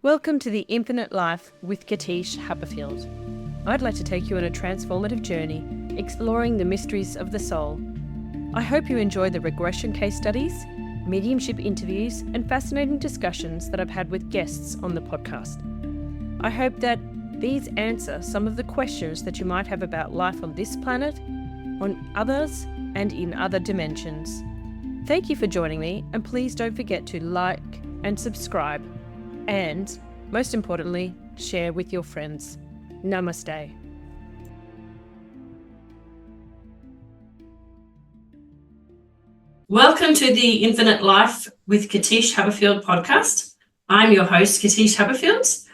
Welcome to the Infinite Life with Katische Haberfield. I'd like to take you on a transformative journey, exploring the mysteries of the soul. I hope you enjoy the regression case studies, mediumship interviews, and fascinating discussions that I've had with guests on the podcast. I hope that these answer some of the questions that you might have about life on this planet, on others, and in other dimensions. Thank you for joining me, and please don't forget to like and subscribe. And, most importantly, share with your friends. Namaste. Welcome to the Infinite Life with Katische Haberfield podcast. I'm your host, Katische Haberfield.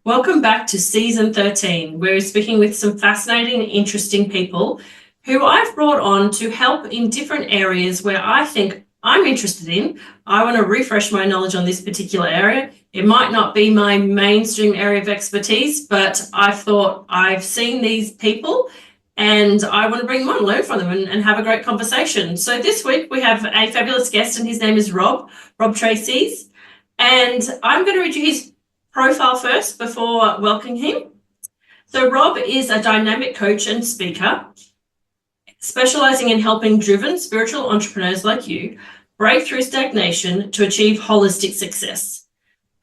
Welcome back to season 13, where we're speaking with some fascinating and interesting people who I've brought on to help in different areas where I think I'm interested in. I want to refresh my knowledge on this particular area. It might not be my mainstream area of expertise, but I thought I've seen these people and I want to bring them on, learn from them and have a great conversation. So this week we have a fabulous guest and his name is Rob Tracz. And I'm going to read you his profile first before welcoming him. So Rob is a dynamic coach and speaker, specializing in helping driven spiritual entrepreneurs like you break through stagnation to achieve holistic success.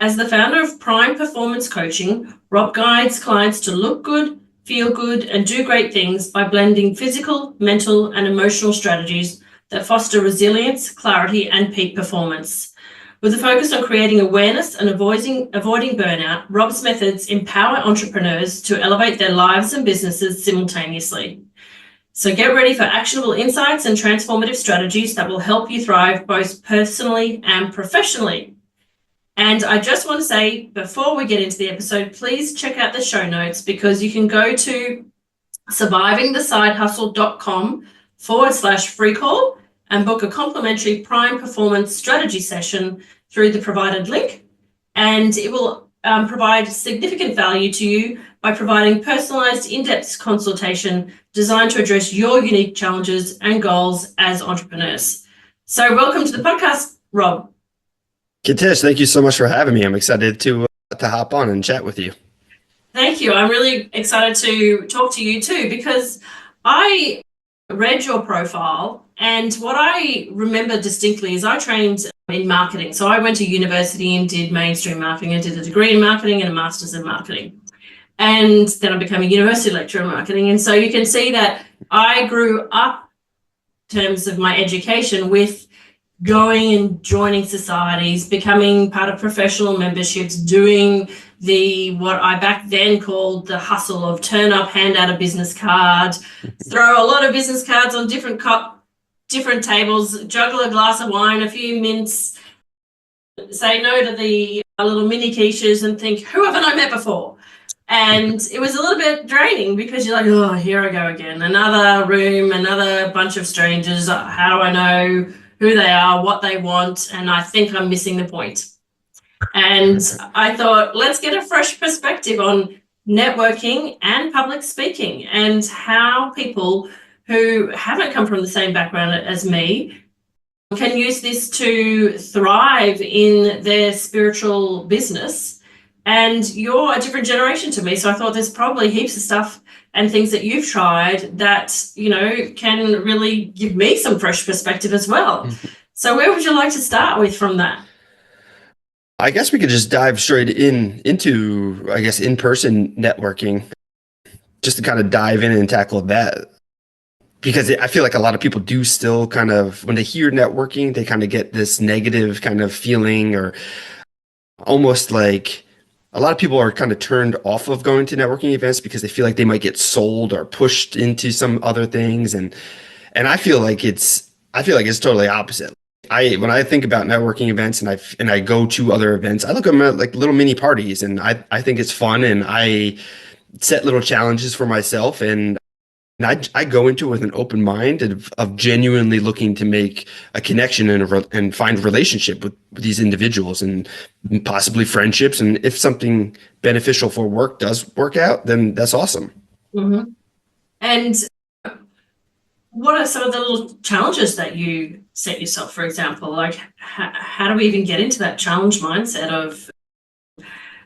As the founder of Prime Performance Coaching, Rob guides clients to look good, feel good, and do great things by blending physical, mental, and emotional strategies that foster resilience, clarity, and peak performance. With a focus on creating awareness and avoiding burnout, Rob's methods empower entrepreneurs to elevate their lives and businesses simultaneously. So get ready for actionable insights and transformative strategies that will help you thrive both personally and professionally. And I just want to say, before we get into the episode, please check out the show notes because you can go to survivingthesidehustle.com/free call and book a complimentary Prime Performance Strategy session through the provided link. And it will provide significant value to you by providing personalized in-depth consultation designed to address your unique challenges and goals as entrepreneurs. So welcome to the podcast, Rob. Katische, thank you so much for having me. I'm excited to hop on and chat with you. Thank you. I'm really excited to talk to you too, because I read your profile and what I remember distinctly is I trained in marketing. So I went to university and did mainstream marketing. I did a degree in marketing and a master's in marketing. And then I became a university lecturer in marketing. And so you can see that I grew up in terms of my education with going and joining societies, becoming part of professional memberships, doing what I back then called the hustle of turn up, hand out a business card, throw a lot of business cards on different tables, juggle a glass of wine, a few mints, say no to the little mini quiches and think, who haven't I met before? And it was a little bit draining because you're like, oh, here I go again. Another room, another bunch of strangers. How do I know who they are, what they want? And I think I'm missing the point. And I thought, let's get a fresh perspective on networking and public speaking and how people who haven't come from the same background as me can use this to thrive in their spiritual business. And you're a different generation to me, so I thought there's probably heaps of stuff and things that you've tried that, can really give me some fresh perspective as well. So where would you like to start with from that? I guess we could just dive straight into in-person networking, just to kind of dive in and tackle that. Because I feel like a lot of people do still kind of, when they hear networking, they kind of get this negative kind of feeling, or almost like a lot of people are kind of turned off of going to networking events because they feel like they might get sold or pushed into some other things. And I feel like it's totally opposite. When I think about networking events and I go to other events, I look at them at like little mini parties, and I think it's fun, and I set little challenges for myself, and I go into it with an open mind of genuinely looking to make a connection and find a relationship with these individuals and possibly friendships. And if something beneficial for work does work out, then that's awesome. Mm-hmm. And what are some of the little challenges that you set yourself, for example? Like, how do we even get into that challenge mindset of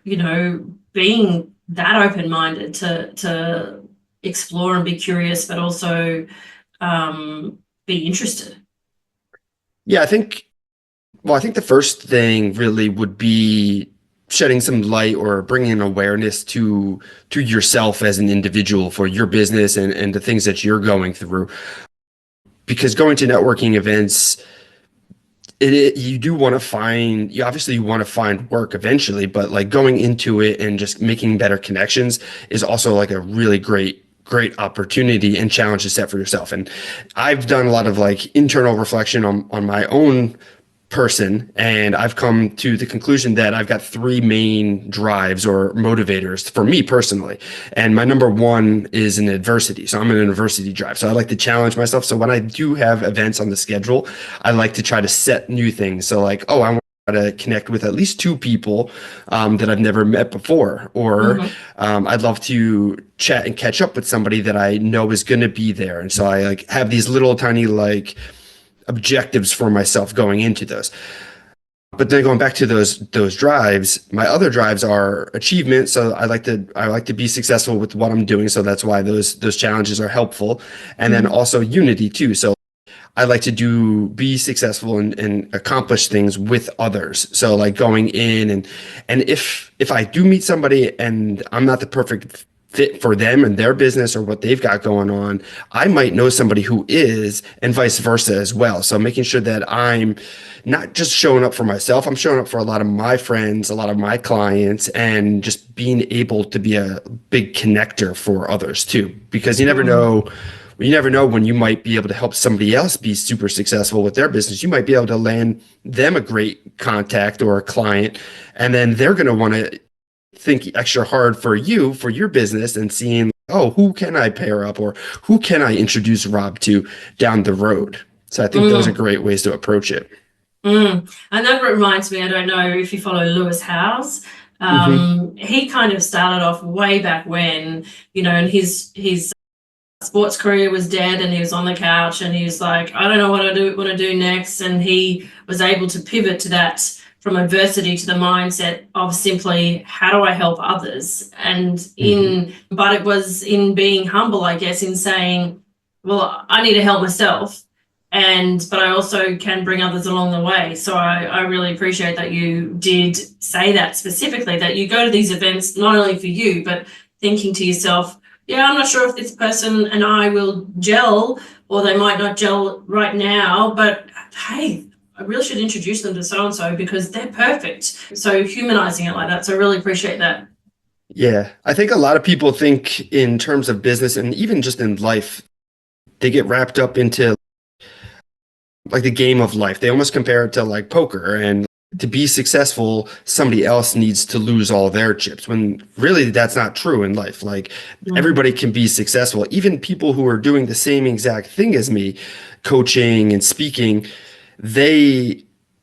being that open-minded to explore and be curious, but also be interested. Yeah, I think the first thing really would be shedding some light or bringing awareness to yourself as an individual for your business and the things that you're going through. Because going to networking events, you obviously want to find work eventually, but like going into it and just making better connections is also like a really great opportunity and challenge to set for yourself. And I've done a lot of like internal reflection on my own person, and I've come to the conclusion that I've got three main drives or motivators for me personally. And my number one is in adversity. So I'm an adversity drive. So I like to challenge myself. So when I do have events on the schedule, I like to try to set new things. So like, I want to connect with at least two people that I've never met before, or I'd love to chat and catch up with somebody that I know is going to be there. And so I like have these little tiny like objectives for myself going into those. But then going back to those drives, my other drives are achievement. So I like to be successful with what I'm doing. So that's why those challenges are helpful. And then also unity too. So I like to be successful and accomplish things with others. So like going in and if I do meet somebody and I'm not the perfect fit for them and their business or what they've got going on, I might know somebody who is, and vice versa as well. So making sure that I'm not just showing up for myself, I'm showing up for a lot of my friends, a lot of my clients, and just being able to be a big connector for others too. Because you never know when you might be able to help somebody else be super successful with their business. You might be able to land them a great contact or a client, and then they're going to want to think extra hard for your business and seeing, who can I pair up or who can I introduce Rob to down the road? So I think those are great ways to approach it. And that reminds me, I don't know if you follow Lewis Howes. He kind of started off way back when, and his sports career was dead and he was on the couch and he was like, I don't know what I want to do next. And he was able to pivot to that from adversity to the mindset of simply, how do I help others? And but it was in being humble, I guess, in saying, well, I need to help myself, but I also can bring others along the way. So I really appreciate that you did say that specifically, that you go to these events not only for you, but thinking to yourself, yeah, I'm not sure if this person and I will gel, or they might not gel right now, but hey, I really should introduce them to so-and-so because they're perfect. So humanizing it like that. So I really appreciate that. Yeah. I think a lot of people think in terms of business and even just in life, they get wrapped up into like the game of life. They almost compare it to like poker, and to be successful, somebody else needs to lose all their chips, when really that's not true in life. Like everybody can be successful. Even people who are doing the same exact thing as me, coaching and speaking,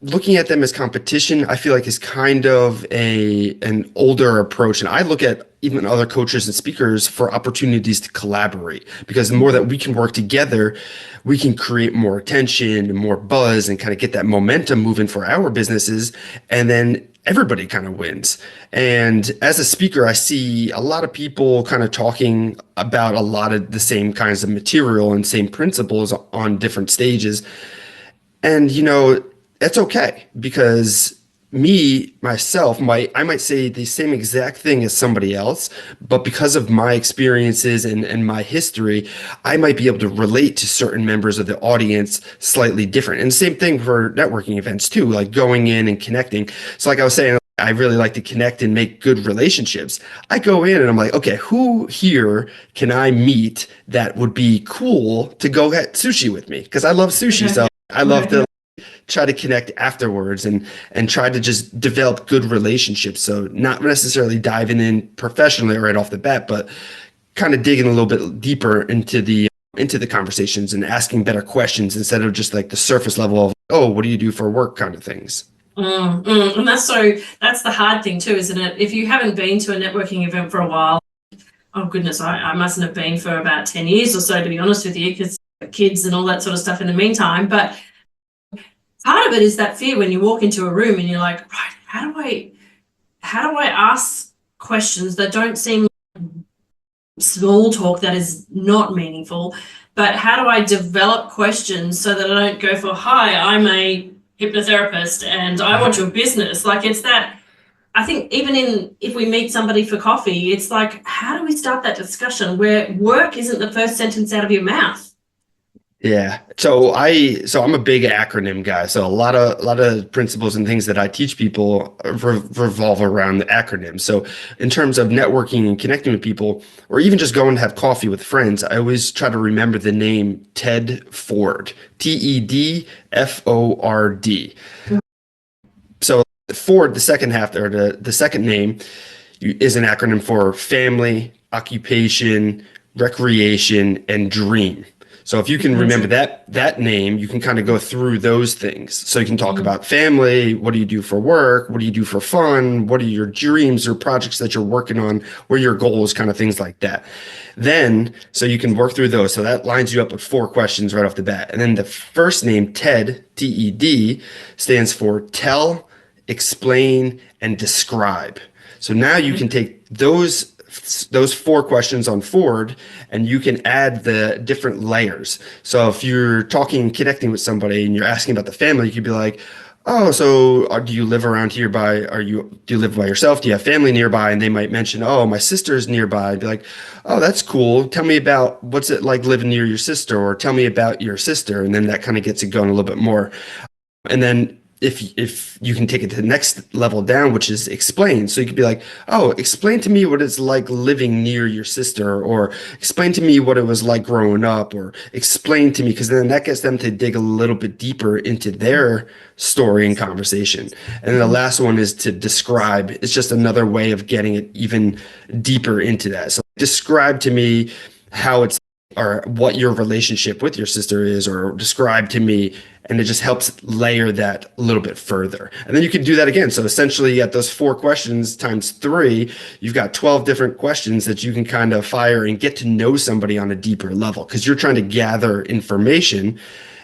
looking at them as competition, I feel like is kind of an older approach. And I look at even other coaches and speakers for opportunities to collaborate, because the more that we can work together, we can create more attention and more buzz and kind of get that momentum moving for our businesses. And then everybody kind of wins. And as a speaker, I see a lot of people kind of talking about a lot of the same kinds of material and same principles on different stages. And, that's okay, because myself, I might say the same exact thing as somebody else, but because of my experiences and my history, I might be able to relate to certain members of the audience slightly different. And the same thing for networking events too, like going in and connecting. So like I was saying, I really like to connect and make good relationships. I go in and I'm like, okay, who here can I meet that would be cool to go get sushi with me? Because I love sushi. So I love to try to connect afterwards and try to just develop good relationships. So not necessarily diving in professionally right off the bat, but kind of digging a little bit deeper into the conversations and asking better questions instead of just like the surface level of, what do you do for work kind of things. And that's the hard thing too, isn't it? If you haven't been to a networking event for a while, oh goodness, I mustn't have been for about 10 years or so, to be honest with you, because kids and all that sort of stuff in the meantime. But part of it is that fear when you walk into a room and you're like, right, how do I how do I ask questions that don't seem small talk that is not meaningful, but how do I develop questions so that I don't go for, hi, I'm a hypnotherapist and I want your business. Like, it's that, I think even if we meet somebody for coffee, it's like, how do we start that discussion where work isn't the first sentence out of your mouth? Yeah. So I'm a big acronym guy. So a lot of principles and things that I teach people revolve around the acronym. So in terms of networking and connecting with people, or even just going to have coffee with friends, I always try to remember the name Ted Ford, TEDFORD. So Ford, the second half, or the second name, is an acronym for family, occupation, recreation, and dream. So if you can remember that name, you can kind of go through those things. So you can talk about family, what do you do for work, what do you do for fun, what are your dreams or projects that you're working on, what are your goals, kind of things like that. Then, so you can work through those. So that lines you up with 4 questions right off the bat. And then the first name, TED, TED, stands for tell, explain, and describe. So now you can take those 4 questions on Ford and you can add the different layers. So if you're talking, connecting with somebody and you're asking about the family, you could be like, oh, so do you live around here do you live by yourself? Do you have family nearby? And they might mention, oh, my sister's nearby. I'd be like, oh, that's cool. Tell me about what's it like living near your sister, or tell me about your sister. And then that kind of gets it going a little bit more. And then if you can take it to the next level down, which is explain. So you could be like, oh, explain to me what it's like living near your sister, or explain to me what it was like growing up, or explain to me, because then that gets them to dig a little bit deeper into their story and conversation. And then the last one is to describe. It's just another way of getting it even deeper into that. So describe to me how it's, or what your relationship with your sister is, or describe to me. And it just helps layer that a little bit further. And then you can do that again. So essentially at those 4 questions times 3, you've got 12 different questions that you can kind of fire and get to know somebody on a deeper level, because you're trying to gather information.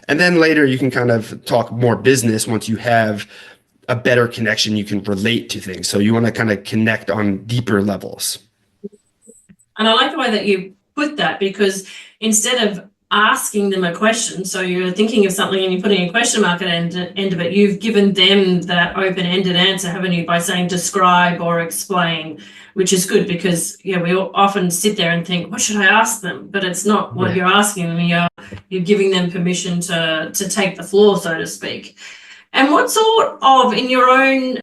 And then later you can kind of talk more business once you have a better connection. You can relate to things. So you want to kind of connect on deeper levels. And I like the way that you put that, because instead of asking them a question, so you're thinking of something and you're putting a question mark at the end of it, you've given them that open-ended answer, haven't you, by saying describe or explain, which is good, because we all often sit there and think, what should I ask them? But it's not what you're asking them. You're giving them permission to take the floor, so to speak. And what sort of, in your own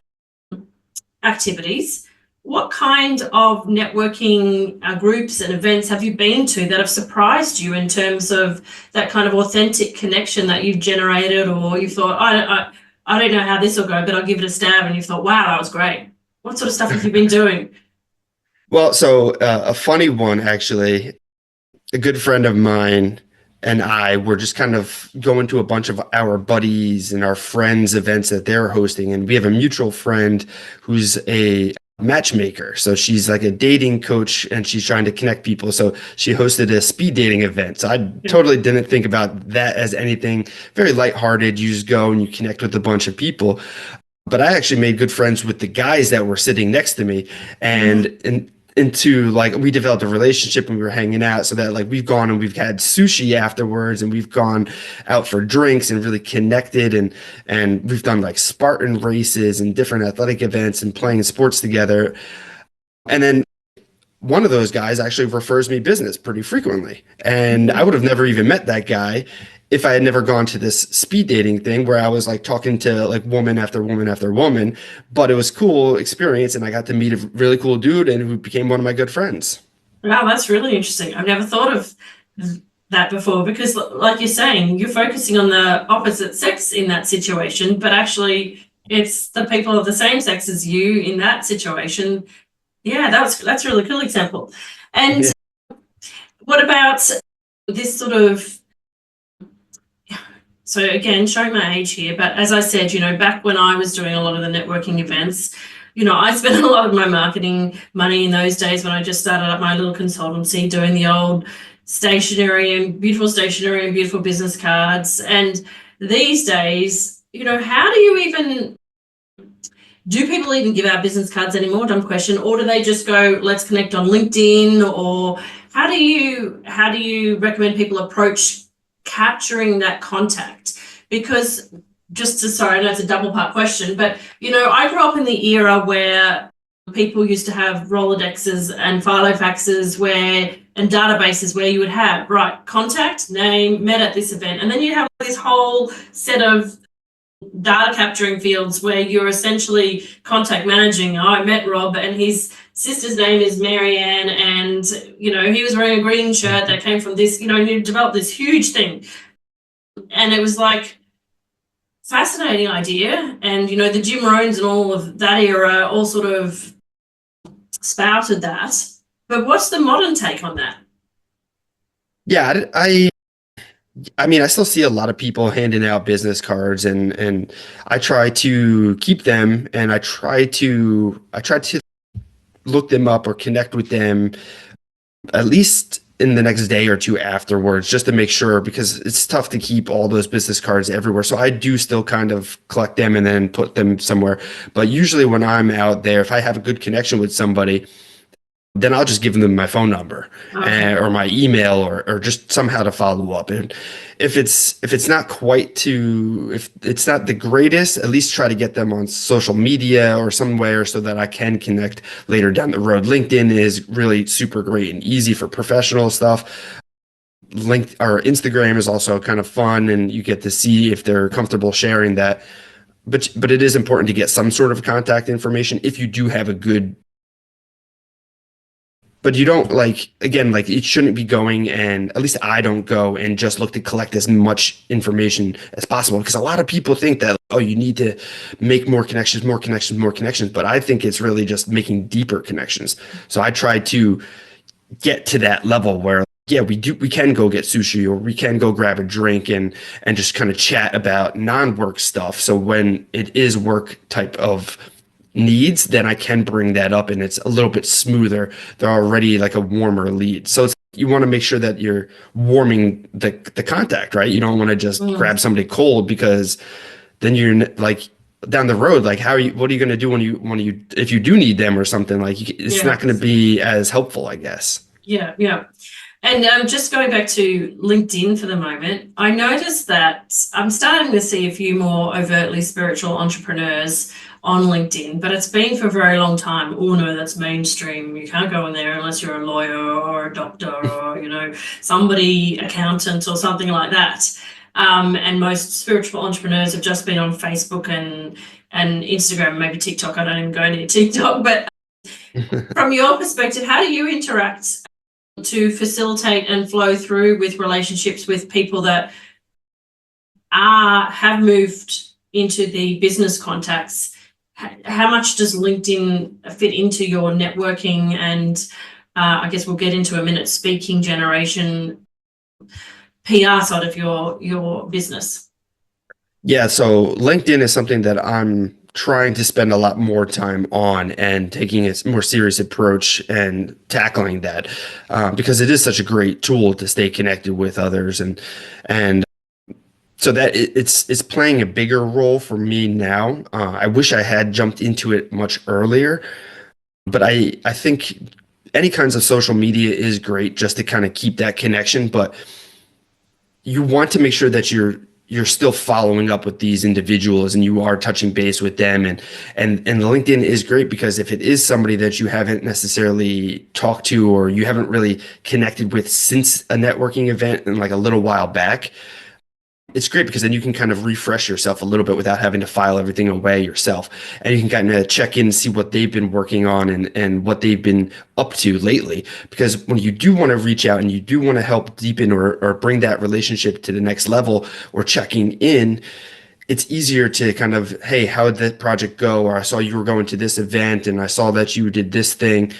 activities, what kind of networking groups and events have you been to that have surprised you in terms of that kind of authentic connection that you've generated, or you thought, I don't know how this will go, but I'll give it a stab, and you thought, wow, that was great? What sort of stuff have you been doing? Well, so a funny one, actually, a good friend of mine and I were just kind of going to a bunch of our buddies and our friends' events that they're hosting. And we have a mutual friend who's a matchmaker. So she's like a dating coach and she's trying to connect people. So she hosted a speed dating event. So I totally didn't think about that as anything, very lighthearted. You just go and you connect with a bunch of people. But I actually made good friends with the guys that were sitting next to me, and into like, we developed a relationship and we were hanging out, so that like we've gone and we've had sushi afterwards, and we've gone out for drinks and really connected, and we've done like Spartan races and different athletic events and playing sports together. And then one of those guys actually refers me business pretty frequently, and I would have never even met that guy if I had never gone to this speed dating thing where I was like talking to like woman after woman after woman. But it was a cool experience, and I got to meet a really cool dude and who became one of my good friends. Wow, that's really interesting. I've never thought of that before, because like you're saying, you're focusing on the opposite sex in that situation, but actually it's the people of the same sex as you in that situation. Yeah, that's a really cool example. And what about this sort of, so again, showing my age here, but as I said, back when I was doing a lot of the networking events, I spent a lot of my marketing money in those days when I just started up my little consultancy, doing the old stationery and beautiful business cards. And these days, how do you even do people even give out business cards anymore? Dumb question. Or do they just go, let's connect on LinkedIn? Or how do you recommend people approach capturing that contact? Because sorry, I know it's a double part question, but I grew up in the era where people used to have Rolodexes and Filofaxes and databases where you would have, right, contact, name, met at this event. And then you have this whole set of data capturing fields where you're essentially contact managing. Oh, I met Rob and his sister's name is Marianne, and he was wearing a green shirt that came from this, and you develop this huge thing. And it was like fascinating idea. And the Jim Rohns and all of that era all sort of spouted that. But what's the modern take on that? Yeah, I mean, I still see a lot of people handing out business cards, and I try to keep them, and I try to look them up or connect with them at least in the next day or two afterwards, just to make sure, because it's tough to keep all those business cards everywhere. So I do still kind of collect them and then put them somewhere. But usually when I'm out there, if I have a good connection with somebody, then I'll just give them my phone number or my email or just somehow to follow up. And if it's not if it's not the greatest, at least try to get them on social media or somewhere so that I can connect later down the road. LinkedIn is really super great and easy for professional stuff. Instagram is also kind of fun, and you get to see if they're comfortable sharing that. But it is important to get some sort of contact information if you do have a good. But you don't it shouldn't be going, and at least I don't go and just look to collect as much information as possible, because a lot of people think that, you need to make more connections. But I think it's really just making deeper connections. So I try to get to that level where, we can go get sushi, or we can go grab a drink and just kind of chat about non-work stuff. So when it is work type of needs, then I can bring that up and it's a little bit smoother. They're already like a warmer lead. So you want to make sure that you're warming the contact, right? You don't want to just grab somebody cold, because then you're like down the road, like what are you going to do if you do need them or something? Like it's not going to be as helpful, I guess. Yeah. And just going back to LinkedIn for the moment, I noticed that I'm starting to see a few more overtly spiritual entrepreneurs on LinkedIn, but it's been for a very long time. Oh no, that's mainstream. You can't go in there unless you're a lawyer or a doctor or, somebody, accountant or something like that. And most spiritual entrepreneurs have just been on Facebook and Instagram, maybe TikTok. I don't even go near TikTok, but from your perspective, how do you interact to facilitate and flow through with relationships with people that have moved into the business contacts? How much does LinkedIn fit into your networking and I guess we'll get into a minute, speaking generation, PR side of your business? Yeah, so LinkedIn is something that I'm trying to spend a lot more time on and taking a more serious approach and tackling that, because it is such a great tool to stay connected with others, and so that it's playing a bigger role for me now. I wish I had jumped into it much earlier, but I think any kinds of social media is great just to kind of keep that connection, but you want to make sure that you're still following up with these individuals and you are touching base with them, and LinkedIn is great because if it is somebody that you haven't necessarily talked to or you haven't really connected with since a networking event in like a little while back, it's great because then you can kind of refresh yourself a little bit without having to file everything away yourself. And you can kind of check in and see what they've been working on and what they've been up to lately. Because when you do want to reach out and you do want to help deepen or bring that relationship to the next level or checking in, it's easier to kind of, hey, how did that project go? Or I saw you were going to this event and I saw that you did this thing.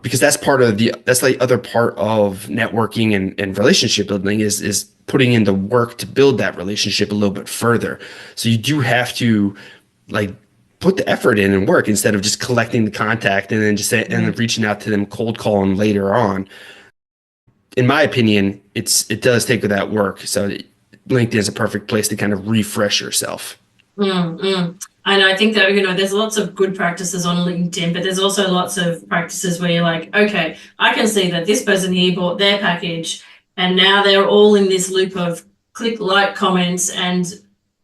Because that's the other part of networking and relationship building is putting in the work to build that relationship a little bit further. So you do have to like put the effort in and work instead of just collecting the contact and then and then reaching out to them, cold calling later on. In my opinion, it does take that work. So LinkedIn is a perfect place to kind of refresh yourself. And I think that, there's lots of good practices on LinkedIn, but there's also lots of practices where you're like, okay, I can see that this person here bought their package and now they're all in this loop of click like comments and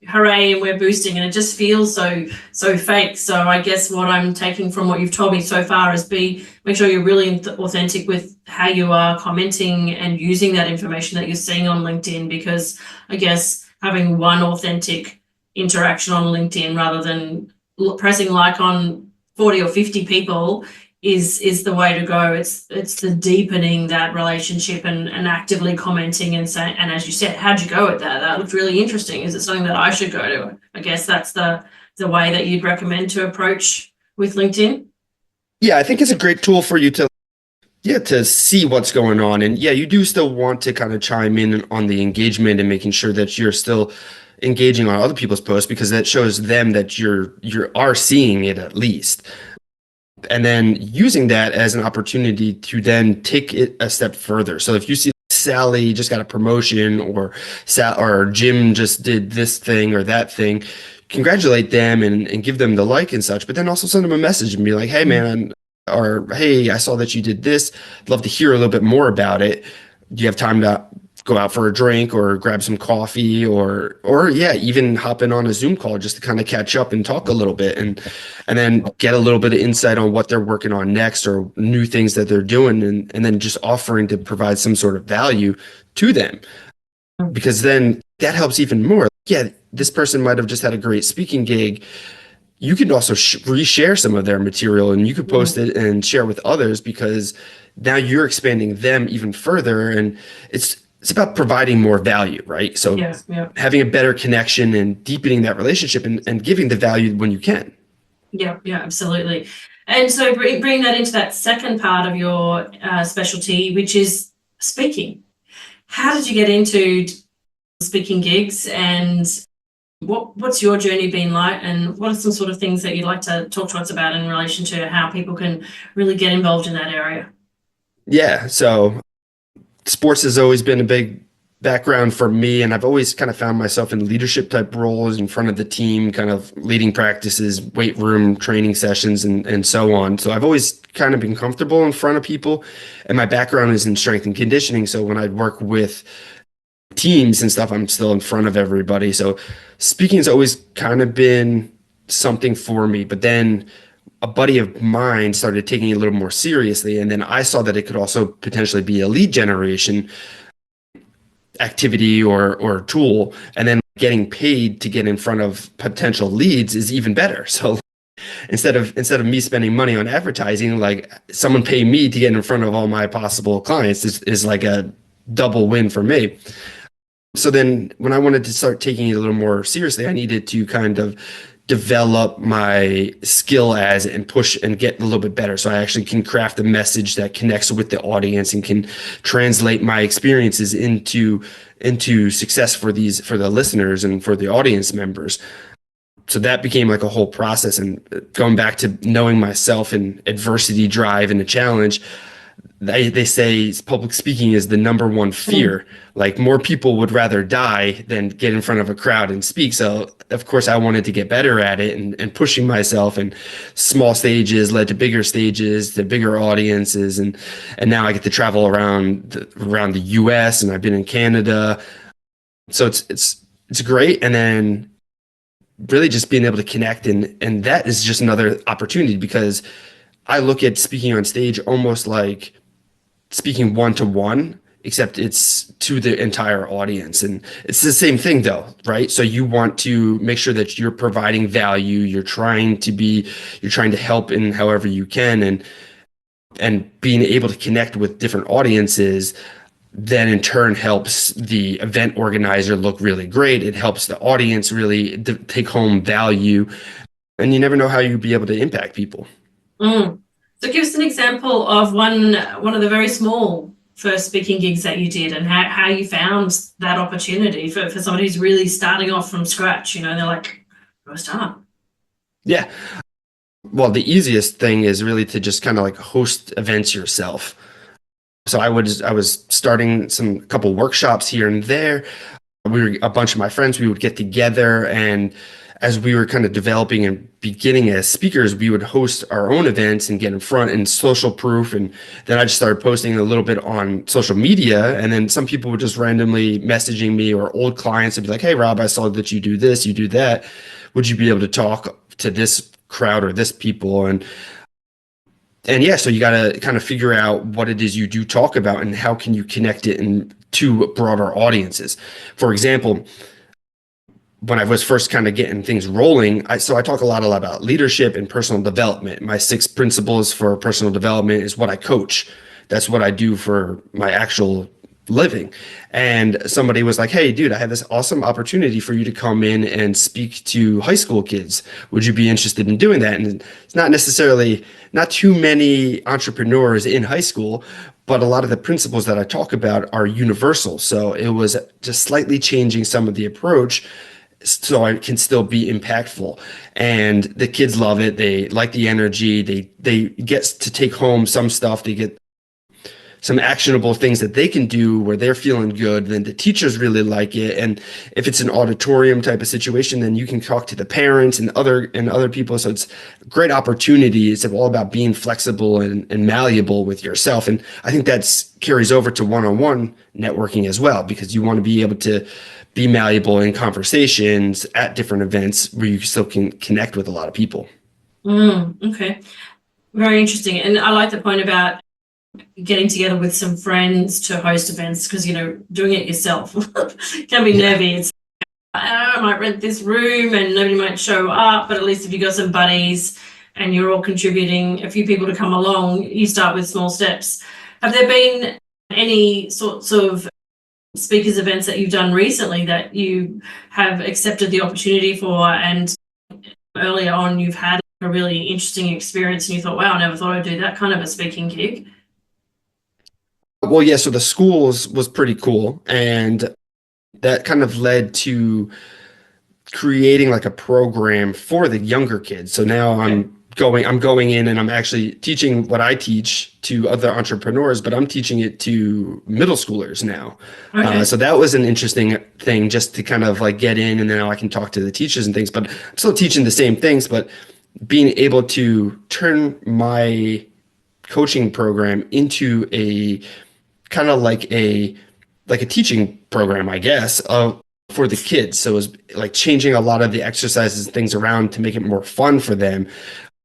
hooray, and we're boosting, and it just feels so fake. So I guess what I'm taking from what you've told me so far is make sure you're really authentic with how you are commenting and using that information that you're seeing on LinkedIn, because I guess having one authentic interaction on LinkedIn rather than pressing like on 40 or 50 people is the way to go. It's the deepening that relationship and actively commenting and saying, and as you said, how'd you go at that? That looked really interesting. Is it something that I should go to? I guess that's the way that you'd recommend to approach with LinkedIn. Yeah, I think it's a great tool for you to see what's going on. And yeah, you do still want to kind of chime in on the engagement and making sure that you're still engaging on other people's posts, because that shows them that you are seeing it at least. And then using that as an opportunity to then take it a step further. So if you see Sally just got a promotion, or Jim just did this thing or that thing, congratulate them and give them the like and such, but then also send them a message and be like, hey man, or hey, I saw that you did this. I'd love to hear a little bit more about it. Do you have time to go out for a drink or grab some coffee, or yeah, even hop in on a Zoom call just to kind of catch up and talk a little bit, and then get a little bit of insight on what they're working on next or new things that they're doing, and then just offering to provide some sort of value to them, because then that helps even more. Yeah, this person might have just had a great speaking gig. You can also reshare some of their material, and you could post it and share with others, because now you're expanding them even further, and it's about providing more value, right? So having a better connection and deepening that relationship and giving the value when you can. Yeah, absolutely. And so bring that into that second part of your specialty, which is speaking. How did you get into speaking gigs, and what's your journey been like, and what are some sort of things that you'd like to talk to us about in relation to how people can really get involved in that area? Yeah, so sports has always been a big background for me, and I've always kind of found myself in leadership type roles in front of the team, kind of leading practices, weight room training sessions, and so on. So I've always kind of been comfortable in front of people, and my background is in strength and conditioning. So when I work with teams and stuff, I'm still in front of everybody. So speaking has always kind of been something for me, but then a buddy of mine started taking it a little more seriously. And then I saw that it could also potentially be a lead generation activity or tool. And then getting paid to get in front of potential leads is even better. So instead of me spending money on advertising, like someone pay me to get in front of all my possible clients is like a double win for me. So then when I wanted to start taking it a little more seriously, I needed to kind of develop my skill and push and get a little bit better, so I actually can craft a message that connects with the audience and can translate my experiences into success for the listeners and for the audience members. So that became like a whole process, and going back to knowing myself and adversity drive and a challenge. They say public speaking is the number one fear. Like, more people would rather die than get in front of a crowd and speak. So of course I wanted to get better at it, and pushing myself, and small stages led to bigger stages, to bigger audiences. And now I get to travel around the US, and I've been in Canada. So it's great. And then really just being able to connect. And that is just another opportunity, because I look at speaking on stage almost like speaking one-to-one, except it's to the entire audience. And it's the same thing though, right? So you want to make sure that you're providing value, you're trying to help in however you can, and being able to connect with different audiences then in turn helps the event organizer look really great. It helps the audience really take home value, and you never know how you'll be able to impact people. So give us an example of one of the very small first speaking gigs that you did, and how you found that opportunity for somebody who's really starting off from scratch. They're like, go start. Yeah. Well, the easiest thing is really to just kind of like host events yourself. So I was starting a couple workshops here and there. A bunch of my friends, we would get together, and as we were kind of developing and beginning as speakers, we would host our own events and get in front and social proof. And then I just started posting a little bit on social media. And then some people would just randomly messaging me, or old clients would be like, hey, Rob, I saw that you do this, you do that. Would you be able to talk to this crowd or this people? And yeah, so you got to kind of figure out what it is you do talk about and how can you connect it to broader audiences. For example, when I was first kind of getting things rolling, I talk a lot about leadership and personal development. My 6 principles for personal development is what I coach. That's what I do for my actual living. And somebody was like, hey, dude, I have this awesome opportunity for you to come in and speak to high school kids. Would you be interested in doing that? And it's not too many entrepreneurs in high school, but a lot of the principles that I talk about are universal. So it was just slightly changing some of the approach so I can still be impactful. And the kids love it. They like the energy. They get to take home some stuff. They get some actionable things that they can do where they're feeling good. Then the teachers really like it. And if it's an auditorium type of situation, then you can talk to the parents and other people. So it's a great opportunity. It's all about being flexible and malleable with yourself. And I think that's carries over to one-on-one networking as well, because you want to be able to be malleable in conversations at different events where you still can connect with a lot of people. Okay. Very interesting. And I like the point about getting together with some friends to host events, because, doing it yourself can be nervy. It's, I might rent this room and nobody might show up, but at least if you got some buddies and you're all contributing a few people to come along, you start with small steps. Have there been any sorts of speakers events that you've done recently that you have accepted the opportunity for, and earlier on you've had a really interesting experience and you thought, wow, I never thought I'd do that kind of a speaking gig? Well, yeah, so the schools was pretty cool, and that kind of led to creating like a program for the younger kids. So now I'm going in and I'm actually teaching what I teach to other entrepreneurs, but I'm teaching it to middle schoolers now. Okay. So that was an interesting thing, just to kind of like get in, and then I can talk to the teachers and things, but I'm still teaching the same things, but being able to turn my coaching program into a kind of like a teaching program, I guess, for the kids. So it was like changing a lot of the exercises and things around to make it more fun for them.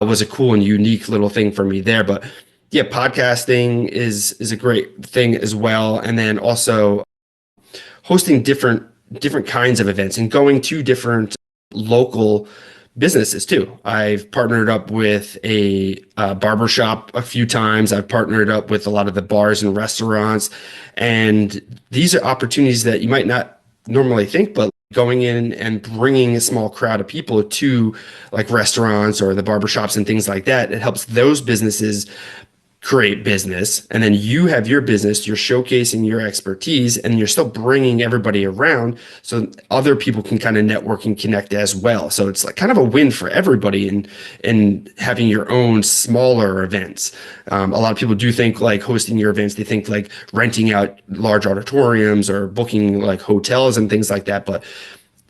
It was a cool and unique little thing for me there. But yeah, podcasting is a great thing as well. And then also hosting different kinds of events and going to different local businesses too. I've partnered up with a barbershop a few times. I've partnered up with a lot of the bars and restaurants. And these are opportunities that you might not normally think, but going in and bringing a small crowd of people to like restaurants or the barbershops and things like that, it helps those businesses create business. And then you have your business, you're showcasing your expertise, and you're still bringing everybody around so other people can kind of network and connect as well. So it's like kind of a win for everybody in having your own smaller events. A lot of people do think like hosting your events, they think like renting out large auditoriums or booking like hotels and things like that. But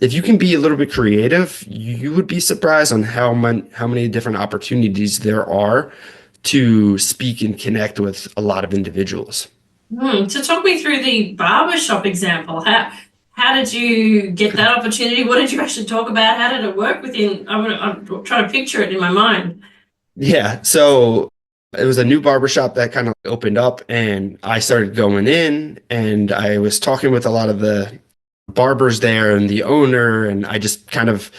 if you can be a little bit creative, you would be surprised on how many different opportunities there are to speak and connect with a lot of individuals. So talk me through the barbershop example. How did you get that opportunity? What did you actually talk about? How did it work within? I'm trying to picture it in my mind. Yeah, so it was a new barbershop that kind of opened up, and I started going in, and I was talking with a lot of the barbers there and the owner, and I just kind of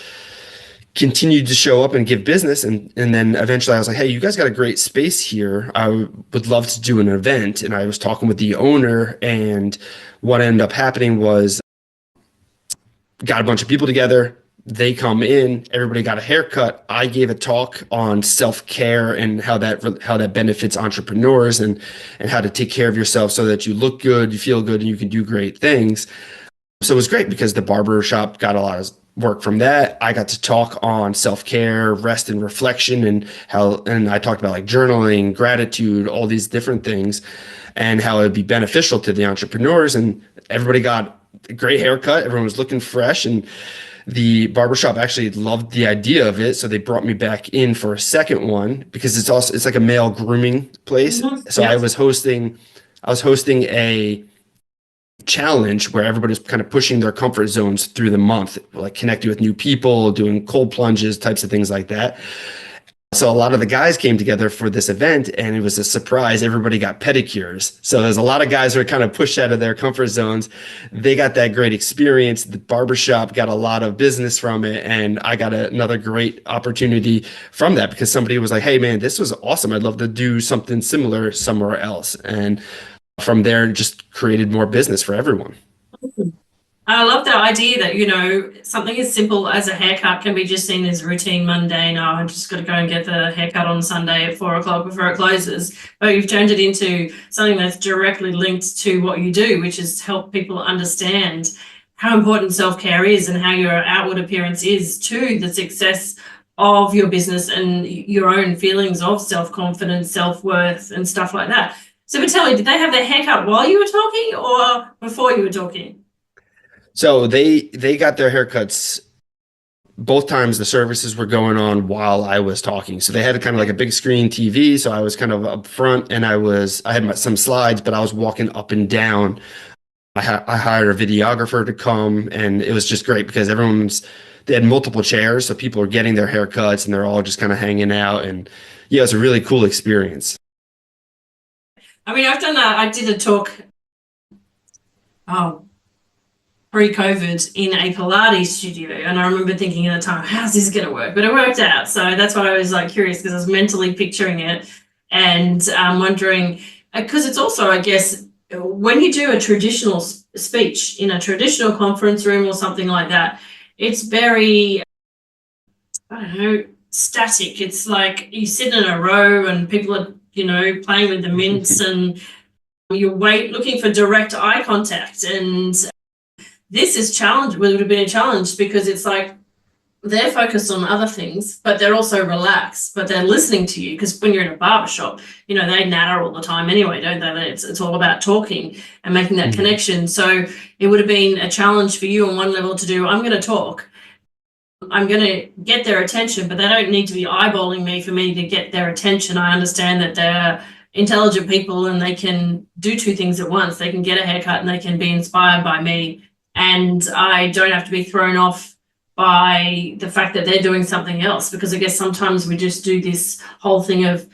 continued to show up and give business. And then eventually I was like, hey, you guys got a great space here. I would love to do an event. And I was talking with the owner, and what ended up happening was got a bunch of people together. They come in, everybody got a haircut. I gave a talk on self-care and how that benefits entrepreneurs and how to take care of yourself so that you look good, you feel good, and you can do great things. So it was great because the barber shop got a lot of work from that. I got to talk on self-care, rest and reflection, and I talked about like journaling, gratitude, all these different things, and how it'd be beneficial to the entrepreneurs. And everybody got a great haircut. Everyone was looking fresh, and The barbershop actually loved the idea of it, so they brought me back in for a second one because it's like a male grooming place. So Yep. I was hosting a challenge where everybody's kind of pushing their comfort zones through the month, like connecting with new people, doing cold plunges, types of things like that. So a lot of the guys came together for this event, and it was a surprise. Everybody got pedicures. So there's a lot of guys who are kind of pushed out of their comfort zones. They got that great experience. The barbershop got a lot of business from it, and I got another great opportunity from that because somebody was like, "Hey, man, this was awesome. I'd love to do something similar somewhere else." And from there, just created more business for everyone. I love the idea that, you know, something as simple as a haircut can be just seen as routine, mundane. Oh, I'm just got to go and get the haircut on Sunday at 4 o'clock before it closes. But you've turned it into something that's directly linked to what you do, which is help people understand how important self-care is and how your outward appearance is to the success of your business and your own feelings of self-confidence, self-worth, and stuff like that. So, Vitelli, did they have their haircut while you were talking or before you were talking? So they got their haircuts both times. The services were going on while I was talking. So they had kind of like a big screen TV. So I was kind of up front, and I had some slides, but I was walking up and down. I hired a videographer to come, and it was just great because they had multiple chairs, so people were getting their haircuts, and they're all just kind of hanging out. And yeah, it was a really cool experience. I mean, I did a talk, pre-COVID in a Pilates studio, and I remember thinking at the time, how's this going to work? But it worked out. So that's why I was like curious, because I was mentally picturing it and wondering, because it's also, I guess, when you do a traditional speech in a traditional conference room or something like that, it's very, I don't know, static. It's like you sit in a row and people are, you know, playing with the mints and you wait looking for direct eye contact. And this is would have been a challenge because it's like they're focused on other things, but they're also relaxed, but they're listening to you, because when you're in a barbershop, you know, they natter all the time anyway, don't they? It's all about talking and making that connection. So it would have been a challenge for you on one level to do, I'm going to talk, I'm going to get their attention, but they don't need to be eyeballing me for me to get their attention. I understand that they're intelligent people and they can do two things at once. They can get a haircut and they can be inspired by me. And I don't have to be thrown off by the fact that they're doing something else, because I guess sometimes we just do this whole thing of,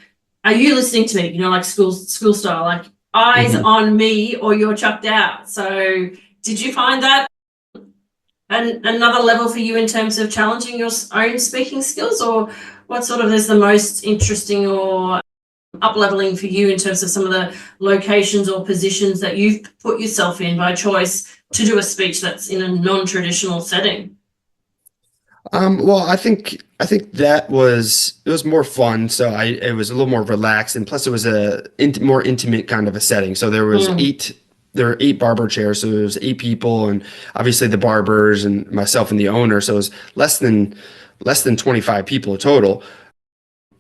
are you listening to me? You know, like school style, like eyes on me or you're chucked out. So did you find that another level for you in terms of challenging your own speaking skills, or what sort of is the most interesting or up-leveling for you in terms of some of the locations or positions that you've put yourself in by choice to do a speech that's in a non-traditional setting? Well, I think it was more fun. So it was a little more relaxed, and plus it was more intimate kind of a setting. So there were 8 barber chairs, so there was 8 people, and obviously the barbers and myself and the owner. So it was less than 25 people total.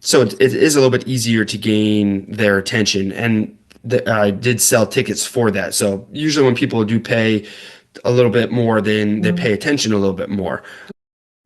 So it is a little bit easier to gain their attention, and I did sell tickets for that. So usually when people do pay a little bit more, then they pay attention a little bit more.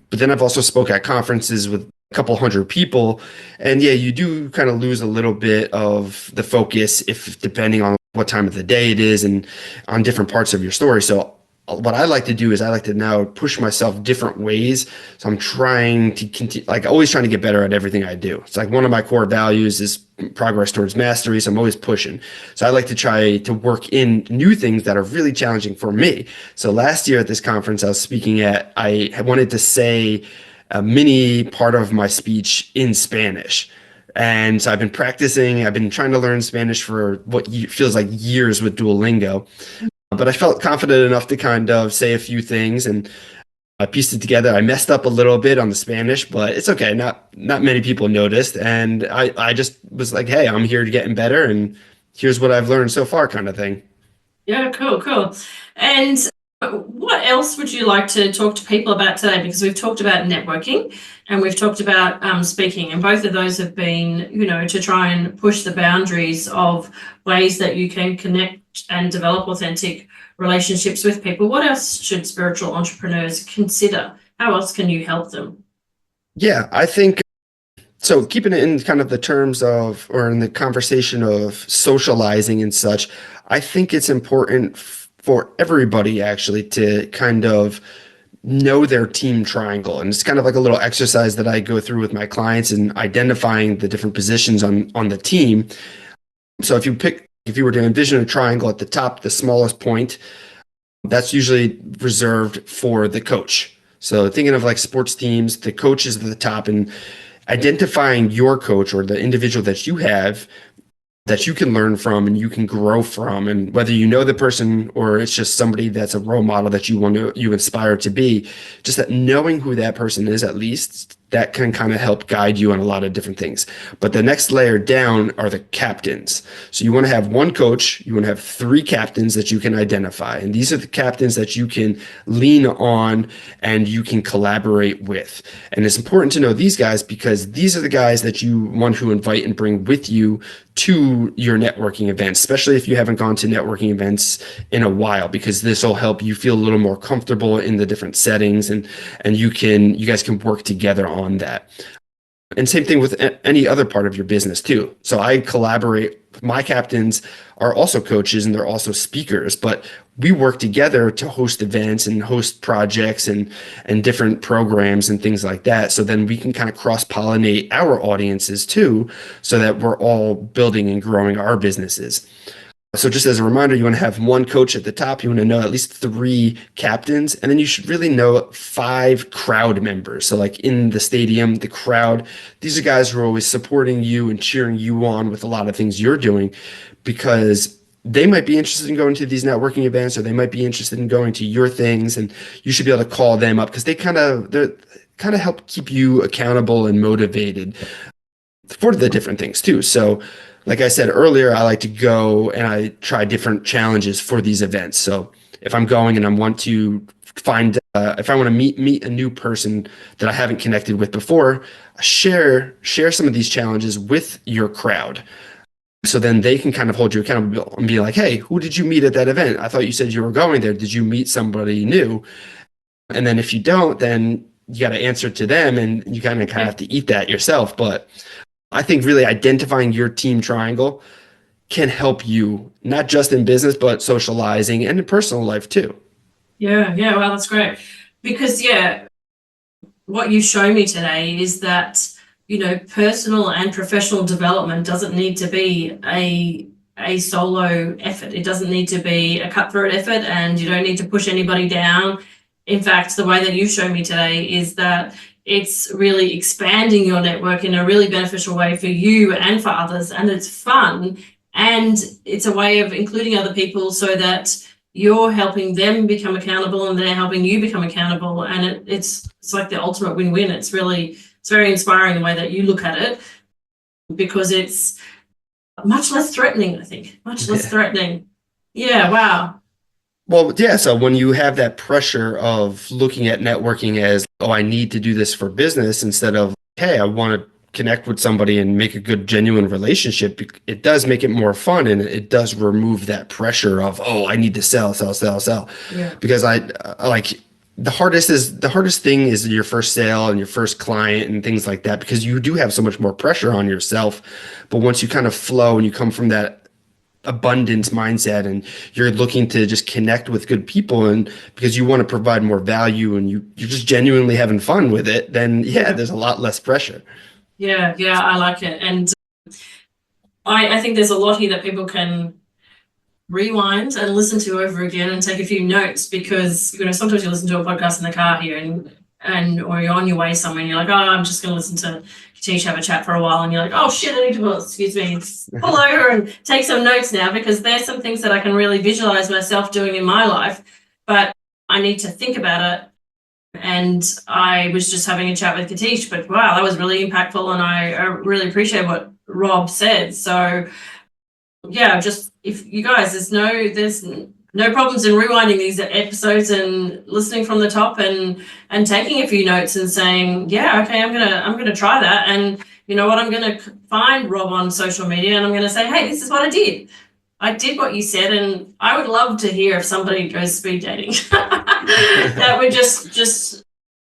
But then I've also spoke at conferences with a couple hundred people, and yeah, you do kind of lose a little bit of the focus if depending on what time of the day it is and on different parts of your story. So what I like to do is I like to now push myself different ways. So I'm trying to continue, like always trying to get better at everything I do. It's like one of my core values is progress towards mastery. So I'm always pushing. So I like to try to work in new things that are really challenging for me. So last year at this conference I was speaking at, I wanted to say a mini part of my speech in Spanish. And so I've been practicing. I've been trying to learn Spanish for what feels like years with Duolingo. But I felt confident enough to kind of say a few things, and I pieced it together. I messed up a little bit on the Spanish, but it's okay. Not many people noticed. And I just was like, hey, I'm here to getting better, and here's what I've learned so far, kind of thing. Yeah, cool. And what else would you like to talk to people about today? Because we've talked about networking and we've talked about speaking, and both of those have been, you know, to try and push the boundaries of ways that you can connect and develop authentic relationships with people. What else should spiritual entrepreneurs consider how else can you help them? Yeah, I think so. Keeping it in kind of the terms of, or in the conversation of socializing and such, I think it's important for everybody actually to kind of know their team triangle. And it's kind of like a little exercise that I go through with my clients in identifying the different positions on the team. So if you were to envision a triangle at the top, the smallest point, that's usually reserved for the coach. So thinking of like sports teams, the coach is at the top, and identifying your coach or the individual that you have that you can learn from and you can grow from, and whether you know the person or it's just somebody that's a role model that you inspire to be, just that knowing who that person is, at least that can kind of help guide you on a lot of different things. But the next layer down are the captains. So you want to have one coach, you want to have three captains that you can identify. And these are the captains that you can lean on and you can collaborate with. And it's important to know these guys because these are the guys that you want to invite and bring with you to your networking events, especially if you haven't gone to networking events in a while, because this will help you feel a little more comfortable in the different settings, and you guys can work together on that. And same thing with any other part of your business too. So I collaborate. My captains are also coaches and they're also speakers, but we work together to host events and host projects and different programs and things like that. So then we can kind of cross-pollinate our audiences too, so that we're all building and growing our businesses. So just as a reminder, you want to have one coach at the top. You want to know at least three captains, and then you should really know 5 crowd members. So like in the stadium, the crowd, these are guys who are always supporting you and cheering you on with a lot of things you're doing, because they might be interested in going to these networking events, or they might be interested in going to your things, and you should be able to call them up because they kind of help keep you accountable and motivated for the different things too. So like I said earlier, I like to go and I try different challenges for these events. So if I'm going and I want to find, if I want to meet a new person that I haven't connected with before, share some of these challenges with your crowd. So then they can kind of hold you accountable and be like, hey, who did you meet at that event? I thought you said you were going there. Did you meet somebody new? And then if you don't, then you got to answer to them, and you kind of have to eat that yourself. But I think really identifying your team triangle can help you, not just in business, but socializing and in personal life too. Yeah, well, that's great. Because, what you show me today is that, personal and professional development doesn't need to be a solo effort. It doesn't need to be a cutthroat effort, and you don't need to push anybody down. In fact, the way that you show me today is that it's really expanding your network in a really beneficial way for you and for others. And it's fun. And it's a way of including other people so that you're helping them become accountable and they're helping you become accountable. And it's like the ultimate win-win. It's very inspiring the way that you look at it, because it's much less threatening, I think. Much less threatening. Yeah, wow. Well, yeah. So when you have that pressure of looking at networking as, oh, I need to do this for business, instead of, hey, I want to connect with somebody and make a good, genuine relationship, it does make it more fun, and it does remove that pressure of, oh, I need to sell. Yeah. Because I like the hardest thing is your first sale and your first client and things like that, because you do have so much more pressure on yourself. But once you kind of flow and you come from that abundance mindset and you're looking to just connect with good people, and because you want to provide more value and you're just genuinely having fun with it, then there's a lot less pressure. Yeah, I like it. And I think there's a lot here that people can rewind and listen to over again and take a few notes, because sometimes you listen to a podcast in the car here and or you're on your way somewhere and you're like, oh, I'm just going to listen to Katische have a chat for a while, and you're like, oh shit, I need to pull over and take some notes now, because there's some things that I can really visualize myself doing in my life, but I need to think about it. And I was just having a chat with Katische, but wow, that was really impactful, and I really appreciate what Rob said. So just if you guys, there's no problems in rewinding these episodes and listening from the top and taking a few notes and saying, okay, I'm gonna try that. And you know what, I'm gonna find Rob on social media and I'm gonna say, hey, this is what I did. I did what you said, and I would love to hear if somebody goes speed dating. That would just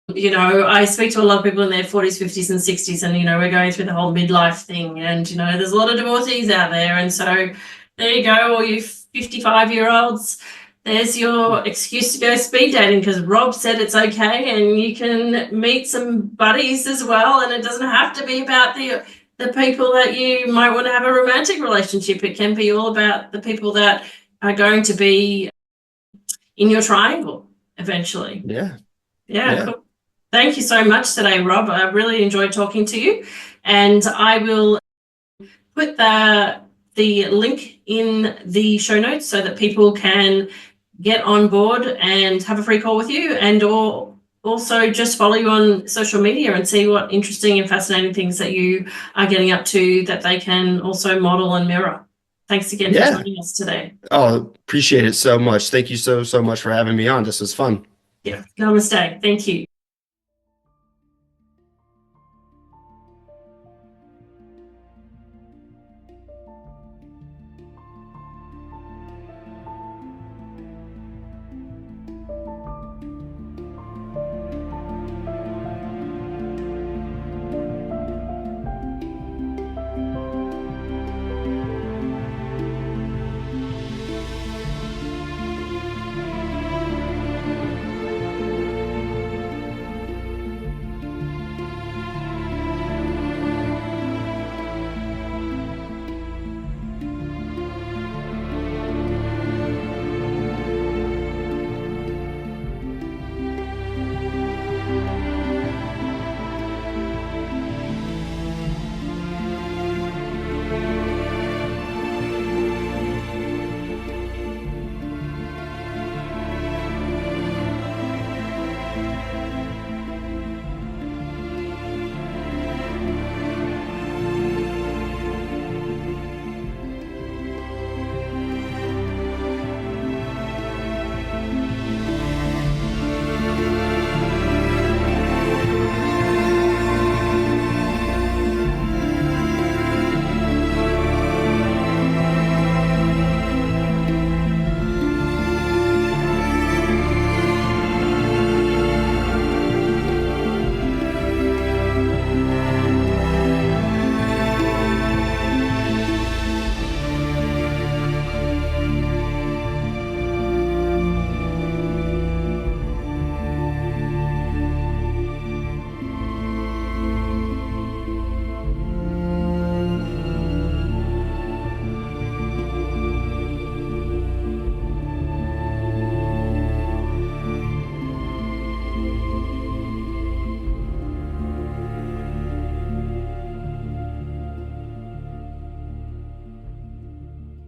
I speak to a lot of people in their 40s, 50s, and 60s, and, we're going through the whole midlife thing. And, there's a lot of divorcees out there. And so there you go, all you 55-year-olds. There's your excuse to go speed dating, because Rob said it's okay, and you can meet some buddies as well. And it doesn't have to be about the people that you might want to have a romantic relationship. It can be all about the people that are going to be in your triangle eventually. Yeah. Cool. Thank you so much today, Rob. I really enjoyed talking to you, and I will put the link in the show notes so that people can get on board and have a free call with you, and or also just follow you on social media and see what interesting and fascinating things that you are getting up to that they can also model and mirror. Thanks again for joining us today. Oh, appreciate it so much. Thank you so much for having me on. This was fun. Yeah, namaste. Thank you.